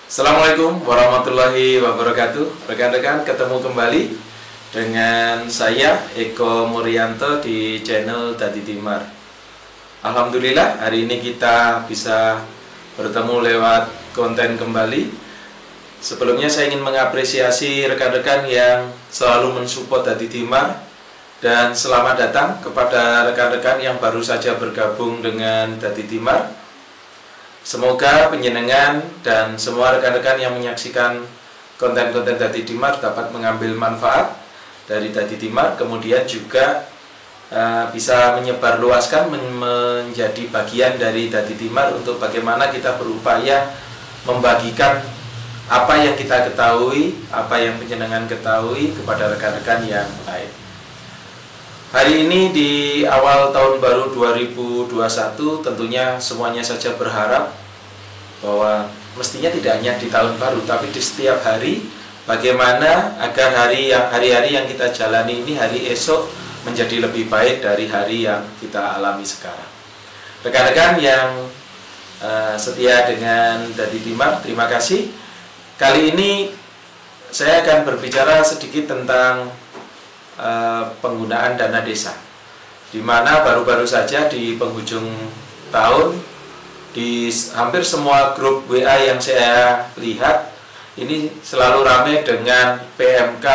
Assalamualaikum warahmatullahi wabarakatuh. Rekan-rekan, ketemu kembali dengan saya Eko Murianto di channel Dadi Timar. Alhamdulillah hari ini kita bisa bertemu lewat konten kembali. Sebelumnya saya ingin mengapresiasi rekan-rekan yang selalu mensupport Dadi Timar, dan selamat datang kepada rekan-rekan yang baru saja bergabung dengan Dadi Timar. Semoga penjenengan dan semua rekan-rekan yang menyaksikan konten-konten Dadi Timar dapat mengambil manfaat dari Dadi Timar, kemudian juga bisa menyebarluaskan menjadi bagian dari Dadi Timar untuk bagaimana kita berupaya membagikan apa yang kita ketahui, apa yang penjenengan ketahui kepada rekan-rekan yang lain. Hari ini di awal tahun baru 2021 tentunya semuanya saja berharap bahwa mestinya tidak hanya di tahun baru tapi di setiap hari, bagaimana agar hari-hari yang kita jalani ini, hari esok menjadi lebih baik dari hari yang kita alami sekarang. Rekan-rekan yang setia dengan Dadi Timar, terima kasih. Kali ini saya akan berbicara sedikit tentang penggunaan dana desa, di mana baru-baru saja di penghujung tahun di hampir semua grup WA yang saya lihat ini selalu ramai dengan PMK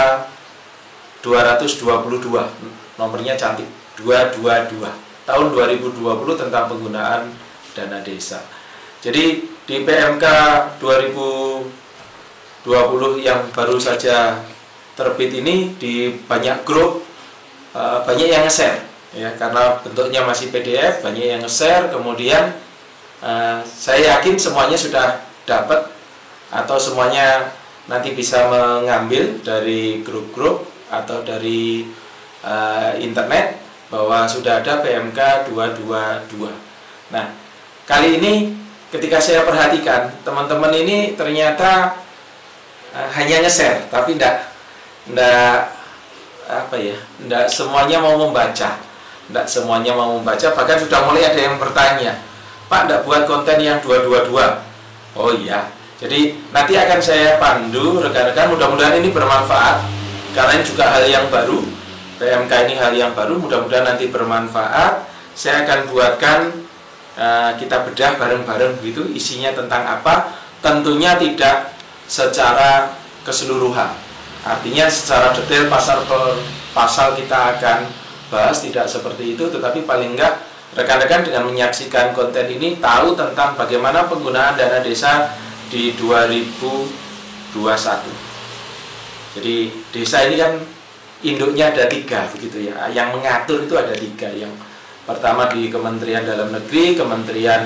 222, nomornya cantik, 222 tahun 2020 tentang penggunaan dana desa. Jadi di PMK 2020 yang baru saja terbit ini di banyak grup banyak yang nge-share ya, karena bentuknya masih PDF, banyak yang nge-share. Kemudian saya yakin semuanya sudah dapat atau semuanya nanti bisa mengambil dari grup-grup atau dari internet bahwa sudah ada PMK 222. Nah, kali ini ketika saya perhatikan teman-teman ini ternyata hanya nge-share tapi tidak semuanya mau membaca, bahkan sudah mulai ada yang bertanya, Pak, tidak buat konten yang 222? Oh iya, jadi nanti akan saya pandu rekan-rekan, mudah-mudahan ini bermanfaat karena ini juga hal yang baru, PMK ini hal yang baru, mudah-mudahan nanti bermanfaat. Saya akan buatkan kita bedah bareng-bareng begitu, isinya tentang apa, tentunya tidak secara keseluruhan. Artinya secara detail pasal per pasal kita akan bahas tidak seperti itu, tetapi paling enggak rekan-rekan dengan menyaksikan konten ini tahu tentang bagaimana penggunaan dana desa di 2021. Jadi desa ini kan induknya ada 3 begitu ya, yang mengatur itu ada 3. Yang pertama di Kementerian Dalam Negeri, Kementerian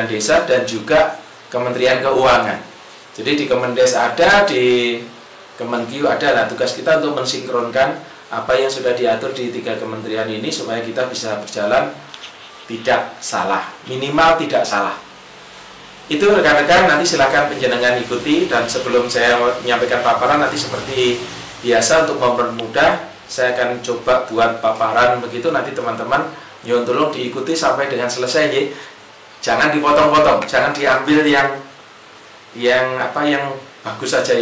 Desa, dan juga Kementerian Keuangan. Jadi di Kemendes ada, di Kemenkeu ada. Nah, tugas kita untuk mensinkronkan apa yang sudah diatur di 3 kementerian ini supaya kita bisa berjalan tidak salah, minimal tidak salah. Itu rekan-rekan, nanti silakan penjenengan ikuti, dan sebelum saya menyampaikan paparan nanti seperti biasa untuk mempermudah saya akan coba buat paparan begitu, nanti teman-teman nyuwun tolong diikuti sampai dengan selesai ya. Jangan dipotong-potong, jangan diambil yang bagus saja,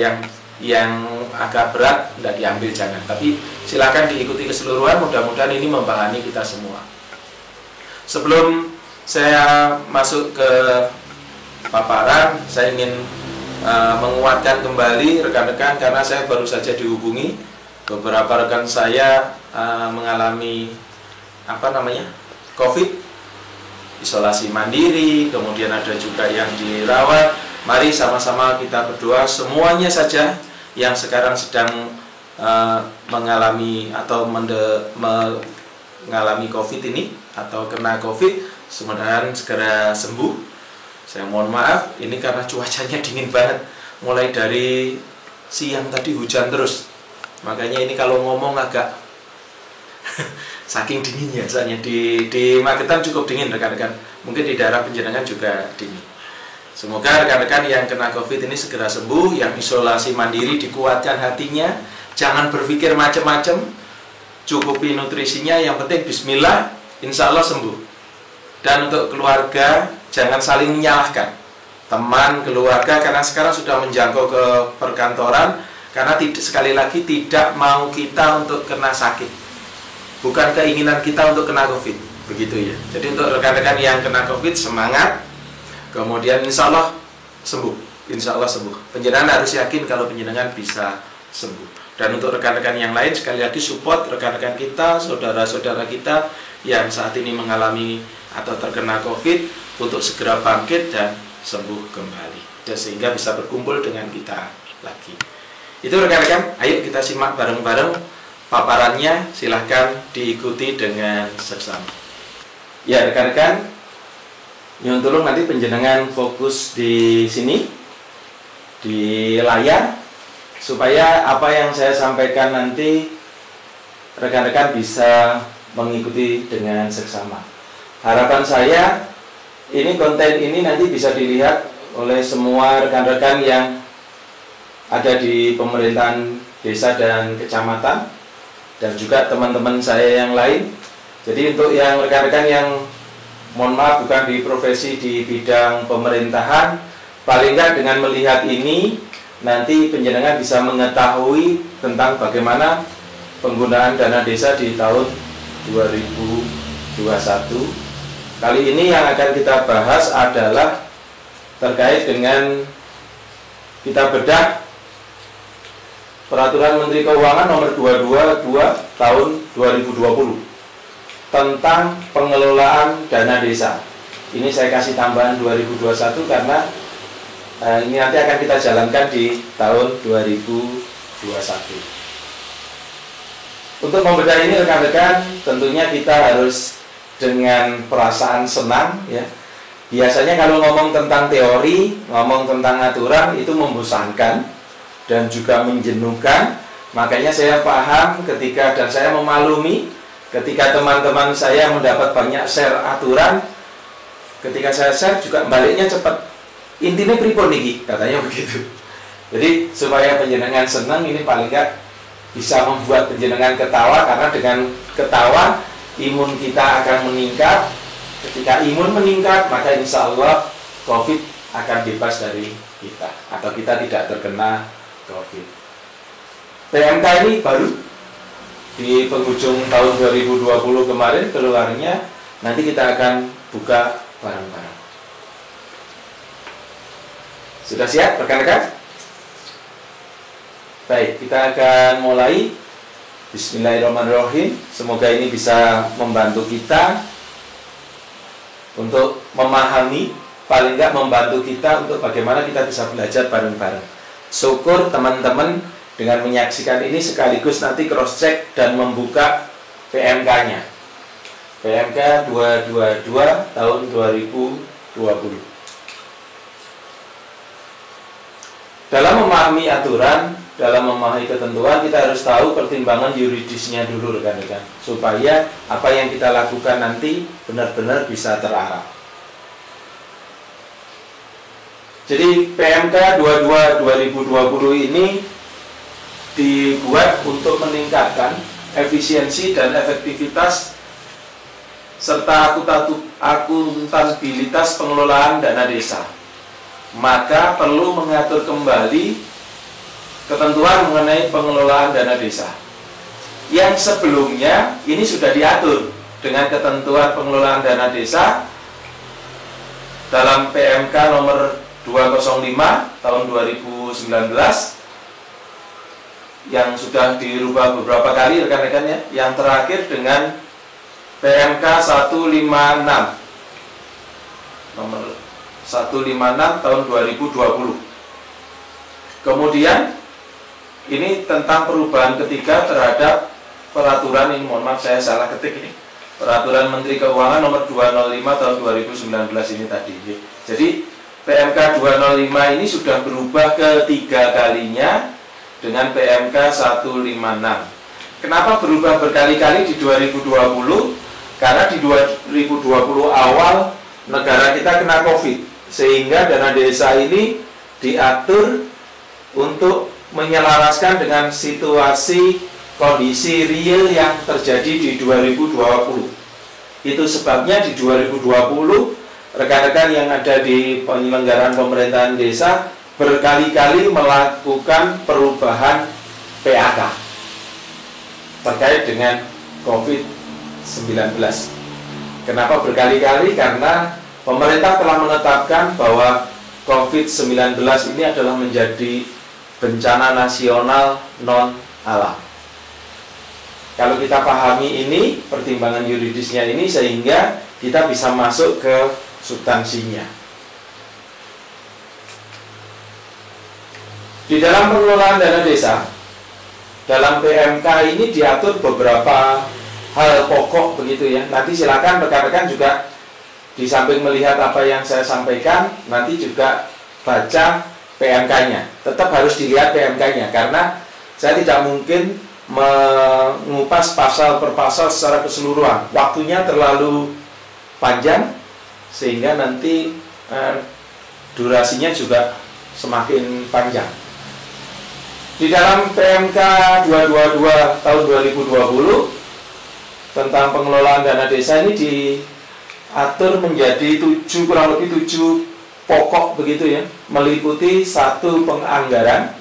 yang agak berat tidak diambil, jangan, tapi silakan diikuti keseluruhan. Mudah-mudahan ini membahani kita semua. Sebelum saya masuk ke paparan, saya ingin menguatkan kembali rekan-rekan, karena saya baru saja dihubungi beberapa rekan saya mengalami COVID, isolasi mandiri, kemudian ada juga yang dirawat. Mari sama-sama kita berdoa semuanya saja yang sekarang sedang mengalami atau mengalami COVID ini atau kena COVID, semoga segera sembuh. Saya mohon maaf, ini karena cuacanya dingin banget. Mulai dari siang tadi hujan terus, makanya ini kalau ngomong agak saking dinginnya. Soalnya di Magetan cukup dingin rekan-rekan, mungkin di daerah penjenengan juga dingin. Semoga rekan-rekan yang kena COVID ini segera sembuh, yang isolasi mandiri dikuatkan hatinya, jangan berpikir macam-macam, cukupi nutrisinya, yang penting bismillah, insya Allah sembuh. Dan untuk keluarga, jangan saling menyalahkan teman, keluarga, karena sekarang sudah menjangkau ke perkantoran, karena sekali lagi tidak mau kita untuk kena sakit, bukan keinginan kita untuk kena COVID, begitu ya. Jadi untuk rekan-rekan yang kena COVID, semangat, kemudian insya Allah sembuh, insya Allah sembuh. Penjenengan harus yakin kalau penjenengan bisa sembuh. Dan untuk rekan-rekan yang lain, sekali lagi support rekan-rekan kita, saudara-saudara kita yang saat ini mengalami atau terkena COVID untuk segera bangkit dan sembuh kembali, dan sehingga bisa berkumpul dengan kita lagi. Itu rekan-rekan, ayo kita simak bareng-bareng paparannya, silahkan diikuti dengan seksama. Ya rekan-rekan, nyuwun tulung nanti penjenengan fokus di sini, di layar, supaya apa yang saya sampaikan nanti rekan-rekan bisa mengikuti dengan seksama. Harapan saya konten ini nanti bisa dilihat oleh semua rekan-rekan yang ada di pemerintahan desa dan kecamatan, dan juga teman-teman saya yang lain. Jadi untuk yang rekan-rekan yang mohon maaf bukan di profesi di bidang pemerintahan, paling nggak dengan melihat ini nanti penjenengan bisa mengetahui tentang bagaimana penggunaan dana desa di tahun 2021. Kali ini yang akan kita bahas adalah terkait dengan kita bedah Peraturan Menteri Keuangan nomor 222 tahun 2020 tentang pengelolaan dana desa. Ini saya kasih tambahan 2021 karena ini nanti akan kita jalankan di tahun 2021. Untuk membedah ini rekan-rekan, tentunya kita harus dengan perasaan senang ya. Biasanya kalau ngomong tentang teori, ngomong tentang aturan itu membosankan dan juga menjenuhkan. Makanya saya paham ketika dan saya memaklumi ketika teman-teman saya mendapat banyak share aturan, ketika saya share juga baliknya cepat. Intinya pripun niki, katanya begitu. Jadi supaya penjenengan senang, ini paling nggak bisa membuat penjenengan ketawa, karena dengan ketawa imun kita akan meningkat. Ketika imun meningkat, maka insya Allah COVID akan bebas dari kita, atau kita tidak terkena COVID. PMK ini baru di penghujung tahun 2020 kemarin keluarnya, nanti kita akan buka bareng-bareng. Sudah siap rekan-rekan? Baik, kita akan mulai. Bismillahirrahmanirrahim. Semoga ini bisa membantu kita untuk memahami, paling nggak membantu kita untuk bagaimana kita bisa belajar bareng-bareng. Syukur teman-teman dengan menyaksikan ini sekaligus nanti cross check dan membuka PMK-nya. PMK 222 tahun 2020. Dalam memahami aturan, dalam memahami ketentuan, kita harus tahu pertimbangan yuridisnya dulu rekan-rekan, supaya apa yang kita lakukan nanti benar-benar bisa terarah. Jadi PMK 22 2020 ini dibuat untuk meningkatkan efisiensi dan efektivitas serta akuntabilitas pengelolaan dana desa. Maka perlu mengatur kembali ketentuan mengenai pengelolaan dana desa yang sebelumnya ini sudah diatur dengan ketentuan pengelolaan dana desa dalam PMK nomor 205 tahun 2019 yang sudah dirubah beberapa kali rekan-rekan ya. Yang terakhir dengan PMK 156 nomor 156 tahun 2020. Kemudian ini tentang perubahan ketiga terhadap peraturan, ini mohon maaf saya salah ketik ini, Peraturan Menteri Keuangan nomor 205 tahun 2019 ini tadi. Jadi PMK 205 ini sudah berubah ketiga kalinya dengan PMK 156. Kenapa berubah berkali-kali di 2020? Karena di 2020 awal negara kita kena COVID, sehingga dana desa ini diatur untuk menyelaraskan dengan situasi kondisi real yang terjadi di 2020. Itu sebabnya di 2020 rekan-rekan yang ada di penyelenggaraan pemerintahan desa berkali-kali melakukan perubahan PAK terkait dengan COVID-19. Kenapa berkali-kali? Karena pemerintah telah menetapkan bahwa COVID-19 ini adalah menjadi bencana nasional non-alam. Kalau kita pahami ini, pertimbangan yuridisnya ini, sehingga kita bisa masuk ke substansinya. Di dalam pengelolaan dana desa, dalam PMK ini diatur beberapa hal pokok begitu ya. Nanti silakan rekan-rekan juga di samping melihat apa yang saya sampaikan, nanti juga baca PMK-nya. Tetap harus dilihat PMK-nya, karena saya tidak mungkin mengupas pasal per pasal secara keseluruhan. Waktunya terlalu panjang sehingga nanti durasinya juga semakin panjang. Di dalam PMK 222 tahun 2020 tentang pengelolaan dana desa ini diatur menjadi kurang lebih 7 pokok begitu ya, meliputi satu penganggaran,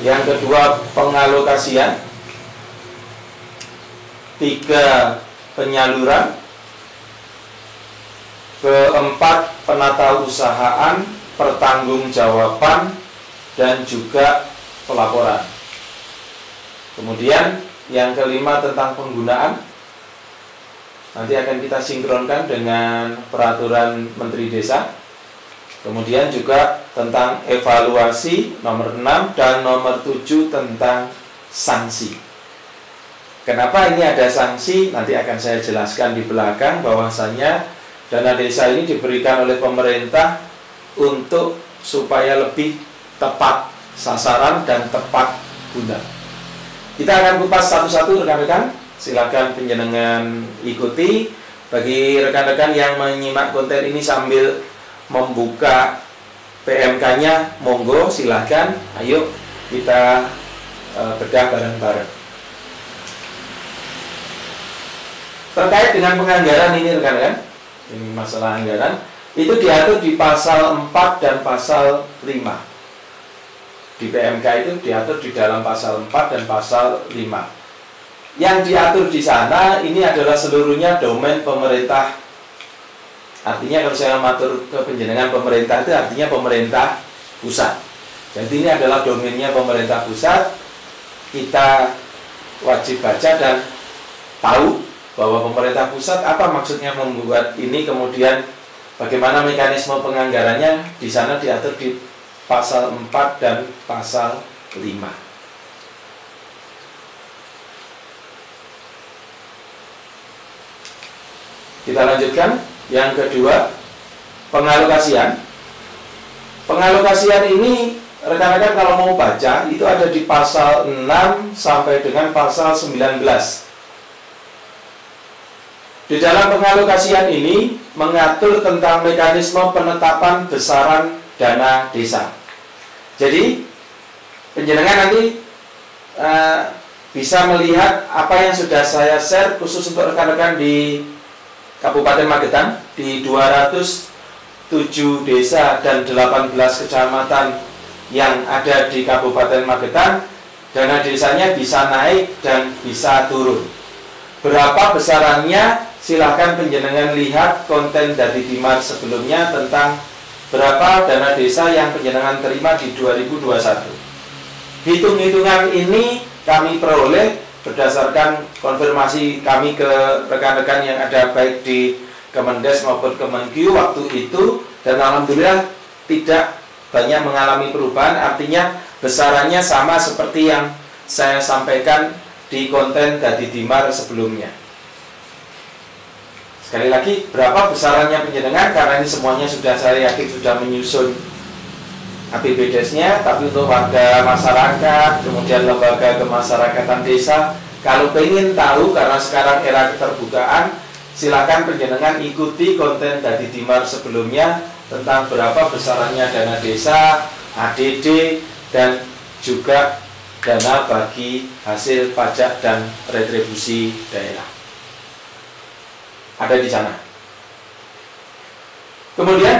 yang kedua pengalokasian, 3 penyaluran, keempat penatausahaan, pertanggungjawaban, dan juga pelaporan. Kemudian yang kelima tentang penggunaan, nanti akan kita sinkronkan dengan peraturan Menteri Desa. Kemudian juga tentang evaluasi nomor 6 dan nomor 7 tentang sanksi. Kenapa ini ada sanksi? Nanti akan saya jelaskan di belakang, bahwasanya dana desa ini diberikan oleh pemerintah untuk supaya lebih tepat sasaran dan tepat guna. Kita akan kupas satu-satu rekan-rekan. Silakan penjenengan ikuti. Bagi rekan-rekan yang menyimak konten ini sambil membuka PMK-nya, monggo silakan. Ayo kita bedah bareng-bareng. Terkait dengan penganggaran ini rekan-rekan, ini masalah anggaran, itu diatur di pasal 4 dan pasal 5. Di PMK itu diatur di dalam pasal 4 dan pasal 5. Yang diatur di sana ini adalah seluruhnya domain pemerintah. Artinya kalau saya matur ke penjenengan pemerintah itu artinya pemerintah pusat. Jadi ini adalah domainnya pemerintah pusat. Kita wajib baca dan tahu bahwa pemerintah pusat apa maksudnya membuat ini, kemudian bagaimana mekanisme penganggarannya. Di sana diatur di pasal 4 dan pasal 5. Kita lanjutkan. Yang kedua, pengalokasian. Pengalokasian ini rekan-rekan kalau mau baca itu ada di pasal 6 sampai dengan pasal 19. Di dalam pengalokasian ini mengatur tentang mekanisme penetapan besaran dana desa. Jadi penjenengan nanti bisa melihat apa yang sudah saya share khusus untuk rekan-rekan di Kabupaten Magetan, di 207 desa dan 18 kecamatan yang ada di Kabupaten Magetan. Dana desanya bisa naik dan bisa turun. Berapa besarannya? Silahkan penjenengan lihat konten dari Dimar sebelumnya tentang berapa dana desa yang penjenengan terima di 2021. Hitung-hitungan ini kami peroleh berdasarkan konfirmasi kami ke rekan-rekan yang ada baik di Kemendes maupun Kemenkyu waktu itu, dan alhamdulillah tidak banyak mengalami perubahan. Artinya besarannya sama seperti yang saya sampaikan di konten Dadi Dimar sebelumnya. Sekali lagi, berapa besarannya penjenengan, karena ini semuanya sudah saya yakin sudah menyusun APBDes-nya, tapi untuk warga masyarakat, kemudian lembaga kemasyarakatan desa, kalau pengen tahu, karena sekarang era keterbukaan, silakan penjenengan ikuti konten Dadi Dimar sebelumnya tentang berapa besarannya dana desa, ADD, dan juga dana bagi hasil pajak dan retribusi daerah. Ada di sana. Kemudian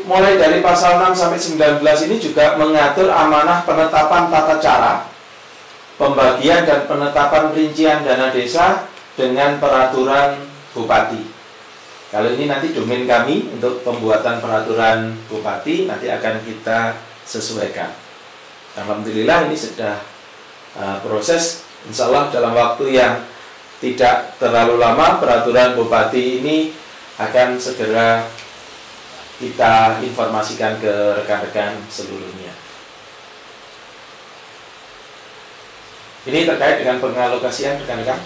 mulai dari pasal 6 sampai 19 ini juga mengatur amanah penetapan tata cara pembagian dan penetapan rincian dana desa dengan peraturan bupati. Kalau ini nanti domain kami untuk pembuatan peraturan bupati, nanti akan kita sesuaikan. Alhamdulillah ini sudah proses, insya Allah dalam waktu yang tidak terlalu lama peraturan bupati ini akan segera kita informasikan ke rekan-rekan seluruhnya. Ini terkait dengan pengalokasian rekan-rekan.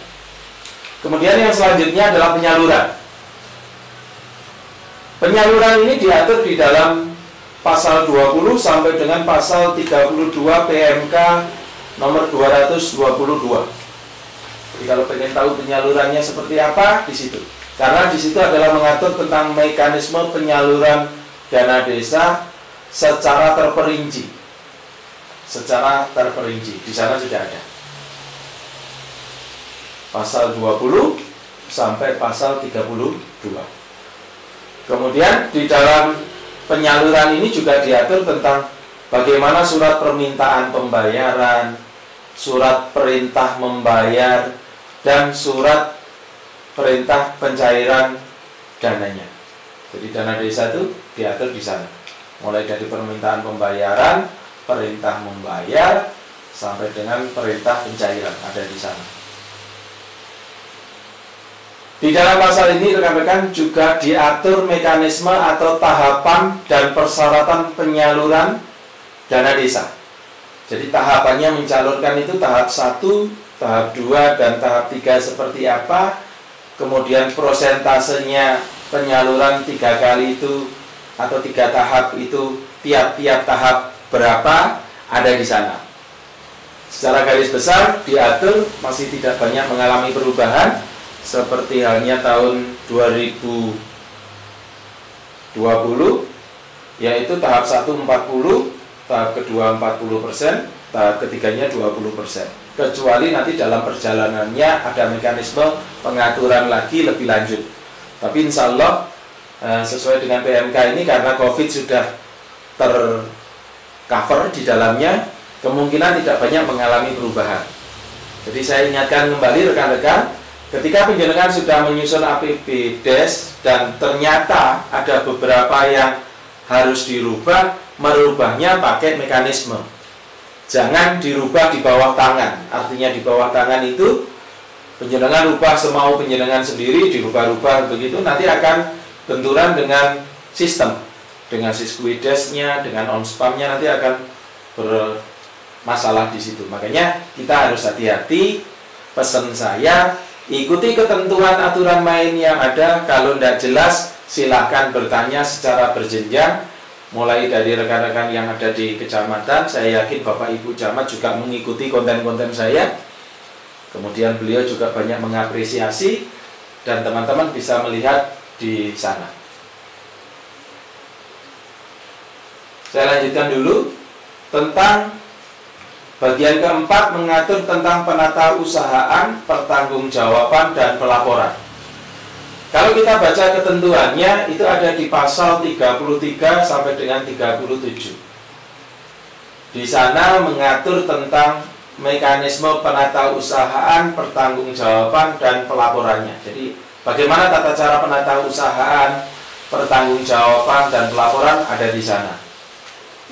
Kemudian yang selanjutnya adalah penyaluran. Penyaluran ini diatur di dalam pasal 20 sampai dengan pasal 32 PMK nomor 222. Jadi kalau pengen tahu penyalurannya seperti apa, di situ. Karena di situ adalah mengatur tentang mekanisme penyaluran dana desa secara terperinci. Secara terperinci, di sana sudah ada. Pasal 20 sampai pasal 32. Kemudian di dalam penyaluran ini juga diatur tentang bagaimana surat permintaan pembayaran, surat perintah membayar, dan surat perintah pencairan dananya. Jadi dana desa itu diatur di sana. Mulai dari permintaan pembayaran, perintah membayar, sampai dengan perintah pencairan ada di sana. Di dalam pasal ini rekan-rekan juga diatur mekanisme atau tahapan dan persyaratan penyaluran dana desa. Jadi tahapannya mencalurkan itu tahap 1, tahap 2, dan tahap 3 seperti apa. Kemudian prosentasenya penyaluran 3 kali itu atau 3 tahap itu, tiap-tiap tahap berapa ada di sana. Secara garis besar diatur, masih tidak banyak mengalami perubahan. Seperti halnya tahun 2020, yaitu tahap 1 40, tahap kedua 40%, tahap ketiganya 20%. Kecuali nanti dalam perjalanannya ada mekanisme pengaturan lagi lebih lanjut. Tapi insya Allah sesuai dengan PMK ini, karena COVID sudah tercover di dalamnya, kemungkinan tidak banyak mengalami perubahan. Jadi saya ingatkan kembali rekan-rekan, ketika penjenengan sudah menyusun APBDes dan ternyata ada beberapa yang harus dirubah, merubahnya pakai mekanisme. Jangan dirubah di bawah tangan. Artinya di bawah tangan itu penjenengan rubah semau penjenengan sendiri, dirubah-rubah begitu, nanti akan benturan dengan sistem, dengan siskuidesnya, dengan onspamnya, nanti akan bermasalah di situ. Makanya kita harus hati-hati. Pesan saya, ikuti ketentuan aturan main yang ada. Kalau tidak jelas, silahkan bertanya secara berjenjang. Mulai dari rekan-rekan yang ada di kecamatan, saya yakin Bapak Ibu Camat juga mengikuti konten-konten saya. Kemudian beliau juga banyak mengapresiasi, dan teman-teman bisa melihat di sana. Saya lanjutkan dulu tentang bagian keempat, mengatur tentang penata usahaan, pertanggungjawaban, dan pelaporan. Kalau kita baca ketentuannya, itu ada di pasal 33 sampai dengan 37. Di sana mengatur tentang mekanisme penata usahaan, pertanggungjawaban, dan pelaporannya. Jadi bagaimana tata cara penata usahaan, pertanggungjawaban, dan pelaporan ada di sana.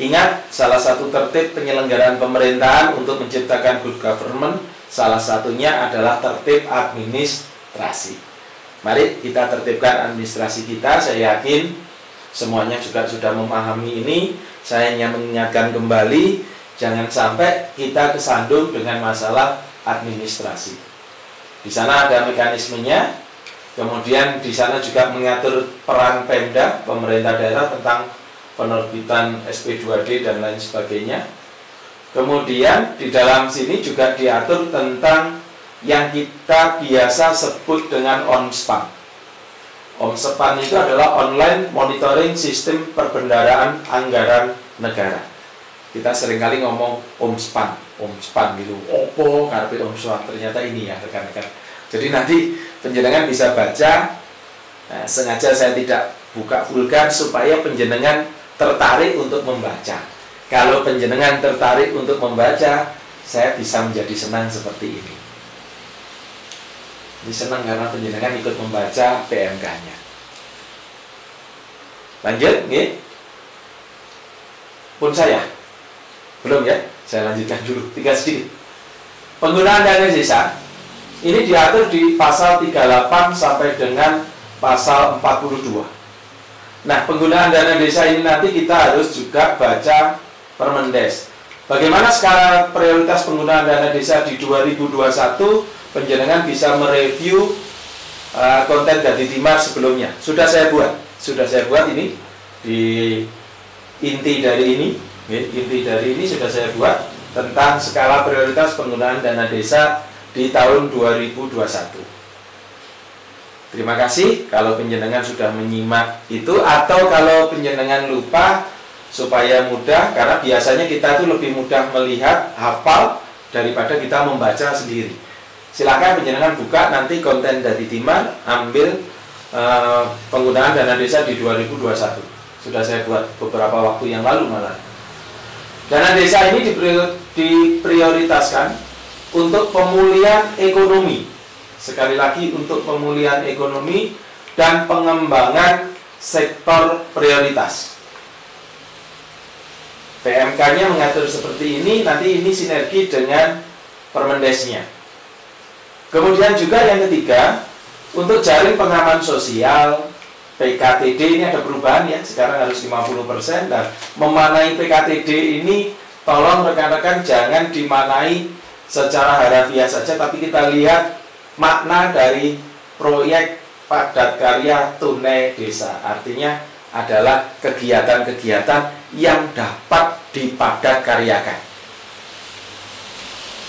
Ingat, salah satu tertib penyelenggaraan pemerintahan untuk menciptakan good government, salah satunya adalah tertib administrasi. Mari kita tertibkan administrasi kita. Saya yakin semuanya juga sudah memahami ini. Saya hanya mengingatkan kembali, jangan sampai kita kesandung dengan masalah administrasi. Di sana ada mekanismenya. Kemudian di sana juga mengatur peran Pemda, pemerintah daerah, tentang penerbitan SP2D dan lain sebagainya. Kemudian di dalam sini juga diatur tentang yang kita biasa sebut dengan OMSPAN. OMSPAN itu adalah Online Monitoring Sistem Perbendaharaan Anggaran Negara. Kita seringkali ngomong OMSPAN. Om Span gitu. Opo karepe Om Span, ternyata ini ya rekan-rekan. Jadi nanti penjenengan bisa baca. Nah, sengaja saya tidak buka vulgar supaya penjenengan tertarik untuk membaca. Kalau penjenengan tertarik untuk membaca, saya bisa menjadi senang seperti ini. Ini senang karena penjenengan ikut membaca PMK-nya. Lanjut, nih. Pun saya. Belum ya? Saya lanjutkan dulu, 3 sedikit. Penggunaan dana desa ini diatur di pasal 38 sampai dengan pasal 42. Nah, penggunaan dana desa ini nanti kita harus juga baca Permendes. Bagaimana skala prioritas penggunaan dana desa di 2021? Penjenengan bisa mereview konten Dadi Timar sebelumnya. Sudah saya buat ini di inti dari ini sudah saya buat tentang skala prioritas penggunaan dana desa di tahun 2021. Terima kasih kalau penjenengan sudah menyimak itu, atau kalau penjenengan lupa supaya mudah, karena biasanya kita tuh lebih mudah melihat, hafal daripada kita membaca sendiri. Silakan penjenengan buka nanti konten Dadi Timar, ambil penggunaan dana desa di 2021. Sudah saya buat beberapa waktu yang lalu malah. Dana desa ini diprioritaskan untuk pemulihan ekonomi. Sekali lagi, untuk pemulihan ekonomi dan pengembangan sektor prioritas. PMK-nya mengatur seperti ini, nanti ini sinergi dengan Permendesnya. Kemudian juga yang ketiga, untuk jaring pengaman sosial, PKTD ini ada perubahan ya, sekarang harus 50%. Dan memanai PKTD ini, tolong rekan-rekan jangan dimanai secara harafiah saja, tapi kita lihat makna dari proyek padat karya tunai desa. Artinya adalah kegiatan-kegiatan yang dapat dipadat karyakan.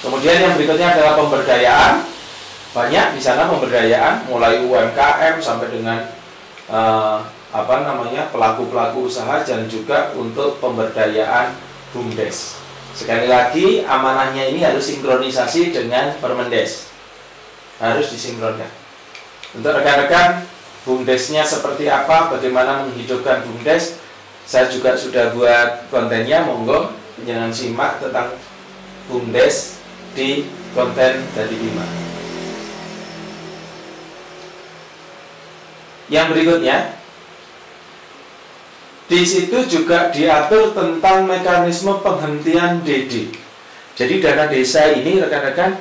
Kemudian yang berikutnya adalah pemberdayaan. Banyak di sana pemberdayaan, mulai UMKM sampai dengan pelaku-pelaku usaha, dan juga untuk pemberdayaan BUMDes. Sekali lagi, amanahnya ini harus sinkronisasi dengan Permendes. Harus disinkronkan. Untuk rekan-rekan, BUMDesnya seperti apa, bagaimana menghidupkan BUMDes, saya juga sudah buat kontennya, monggo jangan simak tentang BUMDes di konten Dadi Timar. Yang berikutnya, di situ juga diatur tentang mekanisme penghentian DD. Jadi dana desa ini rekan-rekan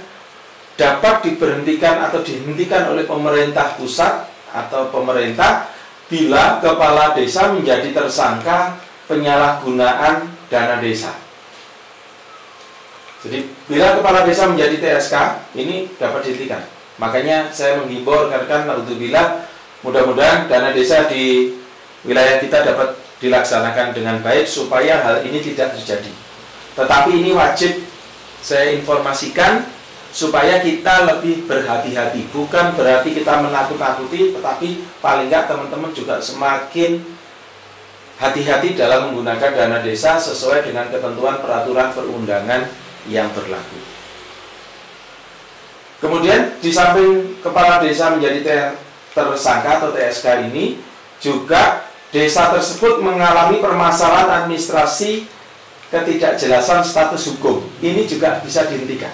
dapat diberhentikan atau dihentikan oleh pemerintah pusat atau pemerintah bila kepala desa menjadi tersangka penyalahgunaan dana desa. Jadi bila kepala desa menjadi TSK, ini dapat dihentikan. Makanya saya menghimbau rekan-rekan untuk bila mudah-mudahan dana desa di wilayah kita dapat dilaksanakan dengan baik supaya hal ini tidak terjadi. Tetapi ini wajib saya informasikan supaya kita lebih berhati-hati. Bukan berarti kita menakut-nakuti, tetapi paling enggak teman-teman juga semakin hati-hati dalam menggunakan dana desa sesuai dengan ketentuan peraturan perundangan yang berlaku. Kemudian di samping kepala desa menjadi tersangka atau TSK ini, juga desa tersebut mengalami permasalahan administrasi, ketidakjelasan status hukum. Ini juga bisa dihentikan.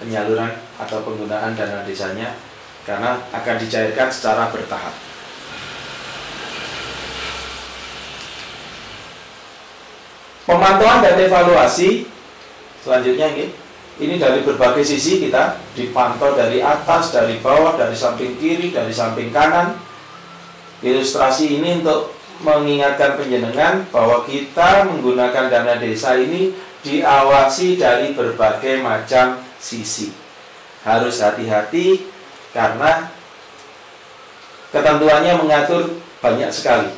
Penyaluran atau penggunaan dana desanya, karena akan dicairkan secara bertahap. Pemantauan dan evaluasi selanjutnya ini dari berbagai sisi kita dipantau, dari atas, dari bawah, dari samping kiri, dari samping kanan. Ilustrasi ini untuk mengingatkan penjenengan bahwa kita menggunakan dana desa ini diawasi dari berbagai macam sisi. Harus hati-hati karena ketentuannya mengatur banyak sekali.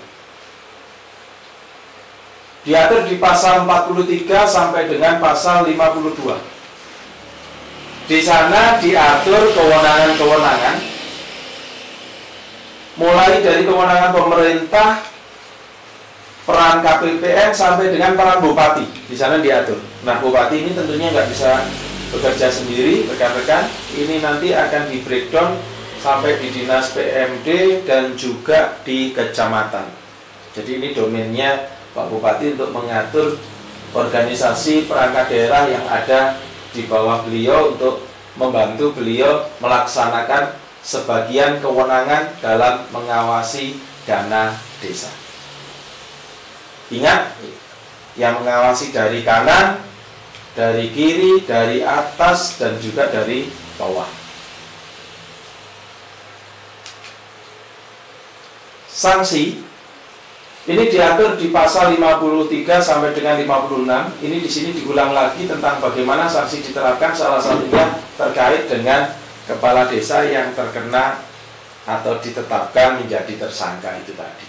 Diatur di pasal 43 sampai dengan pasal 52. Di sana diatur kewenangan-kewenangan, mulai dari kewenangan pemerintah peran KPPN sampai dengan peran bupati di sana diatur. Nah, bupati ini tentunya nggak bisa bekerja sendiri, rekan-rekan. Ini nanti akan di breakdown sampai di dinas PMD dan juga di kecamatan. Jadi ini domainnya Pak Bupati untuk mengatur organisasi perangkat daerah yang ada di bawah beliau untuk membantu beliau melaksanakan sebagian kewenangan dalam mengawasi dana desa. Ingat, yang mengawasi dari kanan, dari kiri, dari atas, dan juga dari bawah. Sanksi ini diatur di pasal 53 sampai dengan 56. Ini di sini diulang lagi tentang bagaimana sanksi diterapkan, salah satunya terkait dengan kepala desa yang terkena atau ditetapkan menjadi tersangka itu tadi.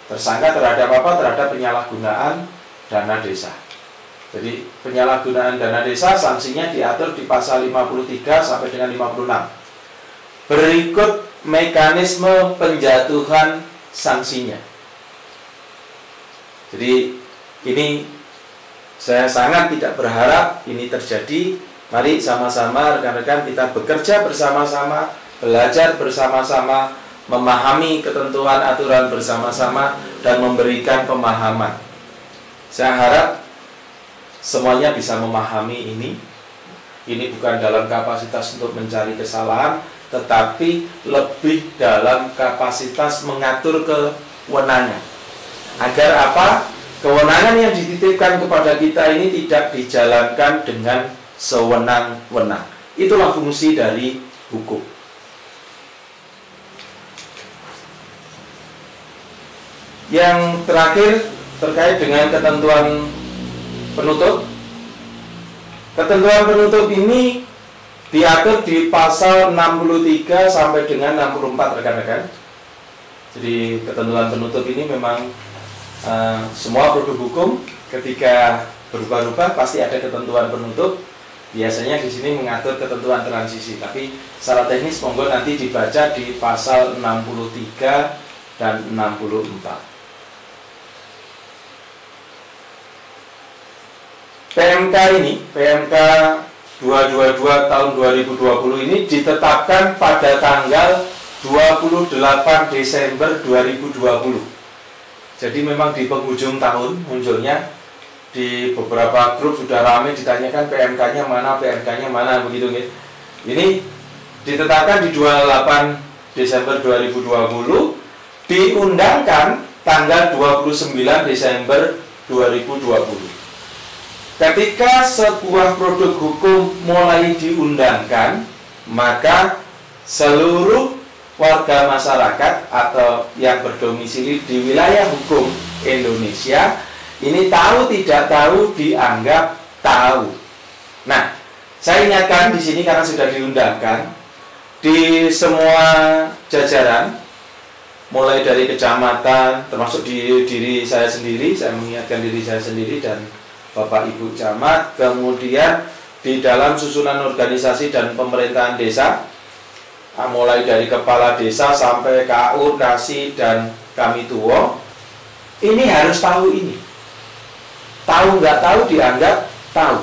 Tersangka terhadap apa? Terhadap penyalahgunaan dana desa. Jadi penyalahgunaan dana desa sanksinya diatur di pasal 53 sampai dengan 56. Berikut mekanisme penjatuhan sanksinya. Jadi ini saya sangat tidak berharap ini terjadi. Mari sama-sama rekan-rekan kita bekerja bersama-sama, belajar bersama-sama, memahami ketentuan aturan bersama-sama dan memberikan pemahaman. Saya harap semuanya bisa memahami ini. Ini bukan dalam kapasitas untuk mencari kesalahan, tetapi lebih dalam kapasitas mengatur kewenangan. Agar apa? Kewenangan yang dititipkan kepada kita ini tidak dijalankan dengan sewenang-wenang. Itulah fungsi dari hukum. Yang terakhir terkait dengan ketentuan penutup. Ketentuan penutup ini diatur di pasal 63 sampai dengan 64 rekan-rekan. Jadi ketentuan penutup ini memang semua produk hukum ketika berubah-ubah pasti ada ketentuan penutup. Biasanya di sini mengatur ketentuan transisi, tapi secara teknis monggo nanti dibaca di pasal 63 dan 64. PMK ini, PMK 222 tahun 2020 ini ditetapkan pada tanggal 28 Desember 2020. Jadi memang di penghujung tahun munculnya. Di beberapa grup sudah ramai ditanyakan PMK-nya mana, PMK-nya mana, begitu nih. Ini ditetapkan di 28 Desember 2020, diundangkan tanggal 29 Desember 2020. Ketika sebuah produk hukum mulai diundangkan, maka seluruh warga masyarakat atau yang berdomisili di wilayah hukum Indonesia ini tahu tidak tahu dianggap tahu. Nah, saya ingatkan di sini karena sudah diundangkan di semua jajaran, mulai dari kecamatan, termasuk di diri saya sendiri, saya mengingatkan diri saya sendiri dan Bapak Ibu Camat, kemudian di dalam susunan organisasi dan pemerintahan desa, mulai dari kepala desa sampai KAUR, KASI, dan Kami Tuwo, ini harus tahu ini. Tahu nggak tahu dianggap tahu.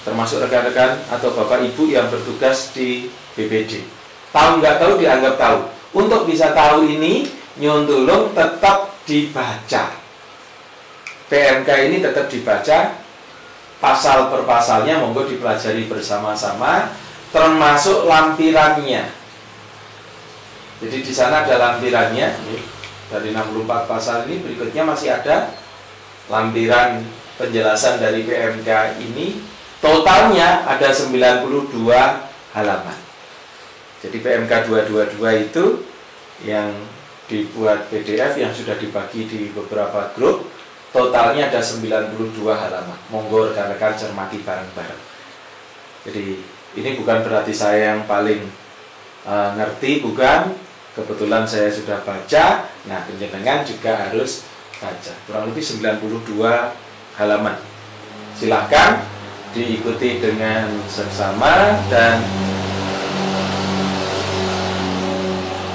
Termasuk rekan-rekan atau Bapak Ibu yang bertugas di BPD. Tahu nggak tahu dianggap tahu. Untuk bisa tahu ini, nyun tulung tetap dibaca. PMK ini tetap dibaca, pasal per pasalnya monggo dipelajari bersama-sama, termasuk lampirannya. Jadi di sana ada lampirannya. Dari 64 pasal ini berikutnya masih ada lampiran penjelasan dari PMK ini. Totalnya ada 92 halaman. Jadi PMK 222 itu yang dibuat PDF yang sudah dibagi di beberapa grup. Totalnya ada 92 halaman. Monggo rekan-rekan cermati bareng-bareng. Jadi ini bukan berarti saya yang paling ngerti, bukan. Kebetulan saya sudah baca. Nah, penjenengan juga harus baca. Kurang lebih 92 halaman. Silahkan diikuti dengan seksama, dan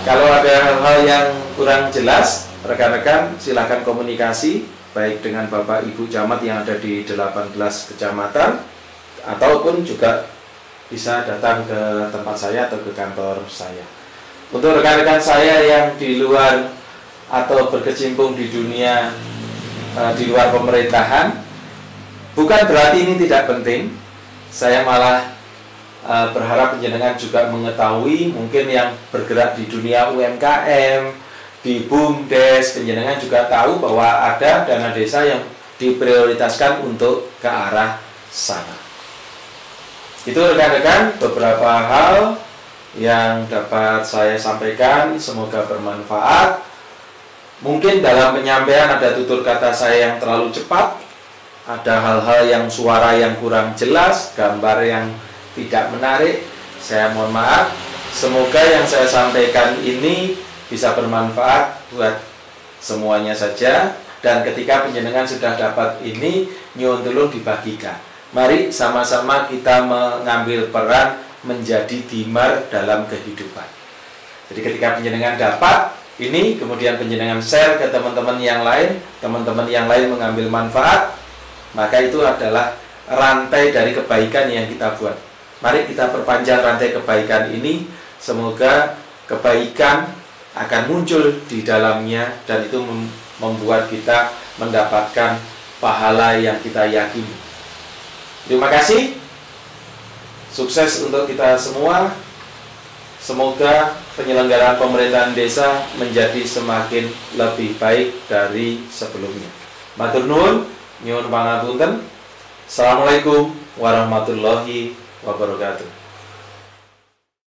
kalau ada hal-hal yang kurang jelas rekan-rekan silakan komunikasi baik dengan Bapak Ibu Camat yang ada di 18 kecamatan ataupun juga bisa datang ke tempat saya atau ke kantor saya. Untuk rekan-rekan saya yang di luar atau berkecimpung di dunia di luar pemerintahan, bukan berarti ini tidak penting. Saya malah berharap penjenengan juga mengetahui, mungkin yang bergerak di dunia UMKM, di BUMDes, penjenengan juga tahu bahwa ada dana desa yang diprioritaskan untuk ke arah sana. Itu rekan-rekan beberapa hal yang dapat saya sampaikan, semoga bermanfaat. Mungkin dalam penyampaian ada tutur kata saya yang terlalu cepat, ada hal-hal yang suara yang kurang jelas, gambar yang tidak menarik, saya mohon maaf. Semoga yang saya sampaikan ini bisa bermanfaat buat semuanya saja. Dan ketika penjenengan sudah dapat ini, nyuwun tulung dibagikan. Mari sama-sama kita mengambil peran menjadi dimar dalam kehidupan. Jadi ketika penjenengan dapat ini, kemudian penjenengan share ke teman-teman yang lain mengambil manfaat, maka itu adalah rantai dari kebaikan yang kita buat. Mari kita perpanjang rantai kebaikan ini, semoga kebaikan akan muncul di dalamnya dan itu membuat kita mendapatkan pahala yang kita yakini. Terima kasih. Sukses untuk kita semua. Semoga penyelenggaraan pemerintahan desa menjadi semakin lebih baik dari sebelumnya. Matur nuwun, nyuwun pangapunten. Assalamualaikum warahmatullahi wabarakatuh.